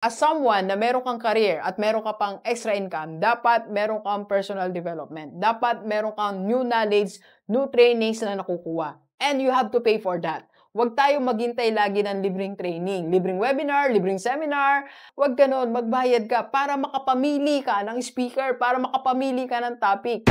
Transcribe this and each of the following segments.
As someone na meron kang career at meron ka pang extra income, dapat meron kang personal development. Dapat meron kang new knowledge, new trainings na nakukuha. And you have to pay for that. Huwag tayong maghintay lagi ng libreng training, libreng webinar, libreng seminar. Huwag ganon, magbayad ka para makapamili ka ng speaker, para makapamili ka ng topic.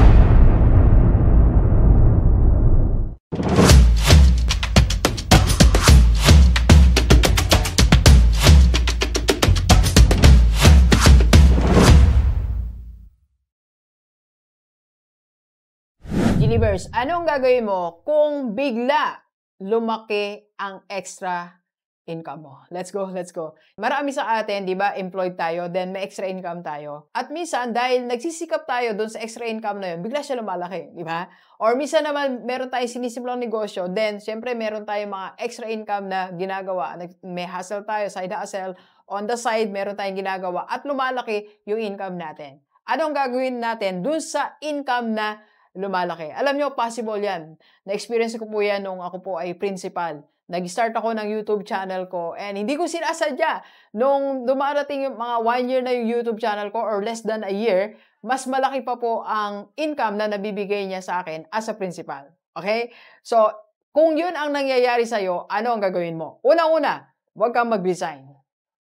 Universe, anong gagawin mo kung bigla lumaki ang extra income mo? Let's go, let's go. Marami sa atin, di ba, employed tayo, then may extra income tayo. At minsan, dahil nagsisikap tayo doon sa extra income na yun, bigla siya lumalaki, di ba? Or minsan naman, meron tayong sinisimulang negosyo, then, syempre, meron tayong mga extra income na ginagawa. May hustle tayo, side hustle. On the side, meron tayong ginagawa at lumalaki yung income natin. Anong gagawin natin doon sa income na lumalaki? Alam nyo, possible yan. Na-experience ko po yan nung ako po ay principal. Nag-start ako ng YouTube channel ko and hindi ko sinasadya. Nung dumarating yung mga 1 year na yung YouTube channel ko or less than a year, mas malaki pa po ang income na nabibigay niya sa akin as a principal. Okay? So, kung yun ang nangyayari sa'yo, ano ang gagawin mo? Unang-una, huwag kang mag-resign.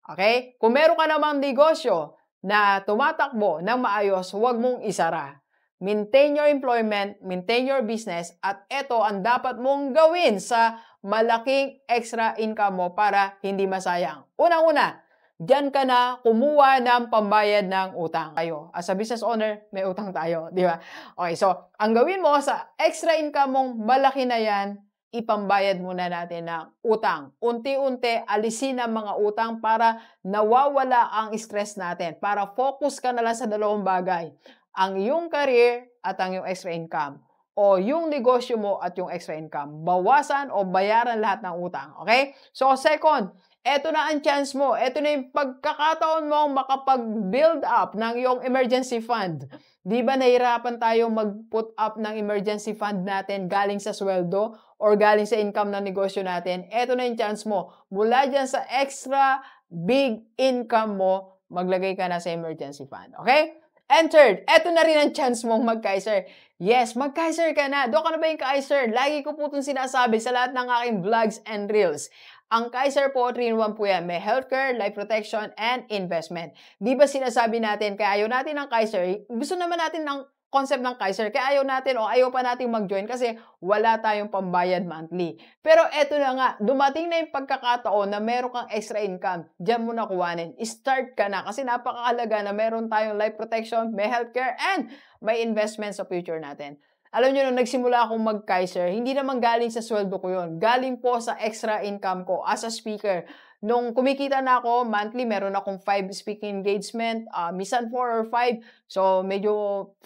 Okay? Kung meron ka namang negosyo na tumatakbo ng maayos, huwag mong isara. Maintain your employment, maintain your business, at ito ang dapat mong gawin sa malaking extra income mo para hindi masayang. Unang-una, diyan ka na kumuha ng pambayad ng utang. Tayo, as a business owner, may utang tayo, di ba? Okay, so, ang gawin mo sa extra income mong malaki na yan, ipambayad muna natin ng utang. Unti-unti, alisin ang mga utang para nawawala ang stress natin. Para focus ka na lang sa dalawang bagay. Ang iyong career at ang iyong extra income. O yung negosyo mo at yung extra income. Bawasan o bayaran lahat ng utang. Okay? So, second, eto na ang chance mo. Eto na yung pagkakataon mo makapag-build up ng iyong emergency fund. Di ba nahirapan tayong mag-put up ng emergency fund natin galing sa sweldo or galing sa income ng negosyo natin? Eto na yung chance mo. Mula dyan sa extra big income mo, maglagay ka na sa emergency fund. Okay? And third, eto na rin ang chance mong mag-Kaiser. Yes, mag-Kaiser ka na. Doon ka na ba yung Kaiser? Lagi ko po itong sinasabi sa lahat ng aking vlogs and reels. Ang Kaiser po, 3-in-1 po yan. May healthcare, life protection, and investment. Di ba sinasabi natin, kaya ayaw natin ng Kaiser, gusto naman natin ng concept ng Kaiser, kaya ayaw natin o ayaw pa natin mag-join kasi wala tayong pambayad monthly. Pero eto na nga, dumating na yung pagkakataon na meron kang extra income, diyan mo na kuhanin. Start ka na kasi napakahalaga na meron tayong life protection, may healthcare, and may investment sa future natin. Alam nyo, nung nagsimula akong mag-Kaiser, hindi naman galing sa sweldo ko yun. Galing po sa extra income ko as a speaker. Nung kumikita na ako, monthly, meron akong 5 speaking engagement, minsan 4 or 5. So, medyo,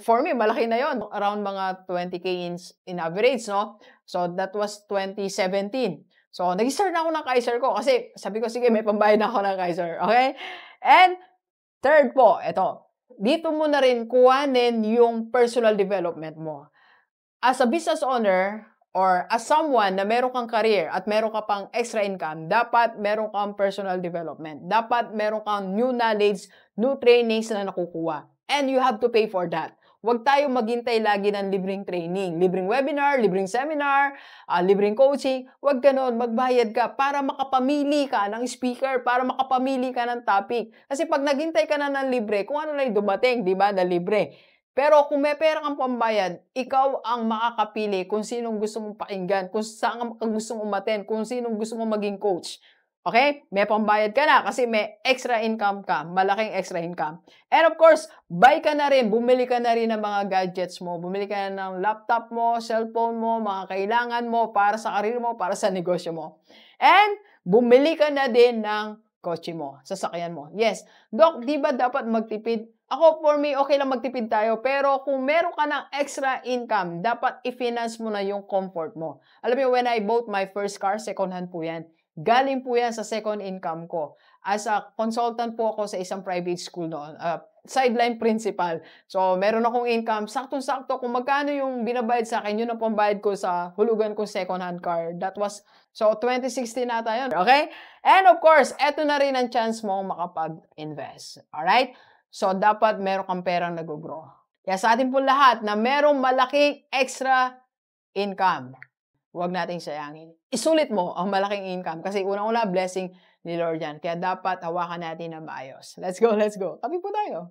for me, malaki na yon. Around mga 20K in average, no? So, that was 2017. So, nag-start na ako ng Kaiser ko kasi sabi ko, sige, may pambayad na ako ng Kaiser. Okay? And, third po, ito. Dito mo na rin kuhanin yung personal development mo. As a business owner, or as someone na meron kang career at meron ka pang extra income, dapat meron kang personal development. Dapat meron kang new knowledge, new trainings na nakukuha. And you have to pay for that. Huwag tayong maghintay lagi ng libreng training, libreng webinar, libreng seminar, libreng coaching. Huwag ganon, magbayad ka para makapamili ka ng speaker, para makapamili ka ng topic. Kasi pag naghintay ka na ng libre, kung ano na yung dumating, di ba, na libre. Pero kung may pera kang pambayad, ikaw ang makakapili kung sinong gusto mong pakinggan, kung saan ka gusto mong umattend, kung sinong gusto mong maging coach. Okay? May pambayad ka na kasi may extra income ka, malaking extra income. And of course, buy ka na rin, bumili ka na rin ng mga gadgets mo, bumili ka na ng laptop mo, cellphone mo, mga kailangan mo para sa karir mo, para sa negosyo mo. And bumili ka na din ng kotse mo, sasakyan mo. Yes. Doc, di ba dapat magtipid? Ako, for me, okay lang magtipid tayo. Pero kung meron ka ng extra income, dapat i-finance mo na yung comfort mo. Alam mo, when I bought my first car, second hand po yan. Galing po yan sa second income ko. as a consultant po ako sa isang private school noon. Sideline principal. So, meron akong income. Saktong-sakto kung magkano yung binabayad sa akin, yun ang pambayad ko sa hulugan ko second-hand car. That was, so 2016 nata yun. Okay? And of course, eto na rin ang chance mo makapag-invest. Alright? So, dapat meron kang perang nag-grow. Kaya sa atin po lahat na merong malaking extra income, huwag nating sayangin. Isulit mo ang malaking income kasi unang-una, blessing ni Lord yan. Kaya dapat hawakan natin na maayos. Let's go, let's go. Tabi po tayo.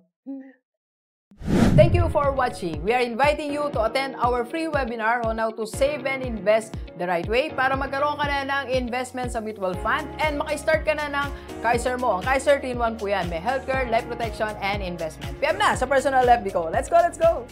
Thank you for watching. We are inviting you to attend our free webinar on how to save and invest the right way para magkaroon ka na ng investment sa mutual fund and maka-start ka na ng Kaiser mo. Ang Kaiser 3-in-1 po yan. May healthcare, life protection, and investment. PM na sa personal FB ko. Let's go, let's go!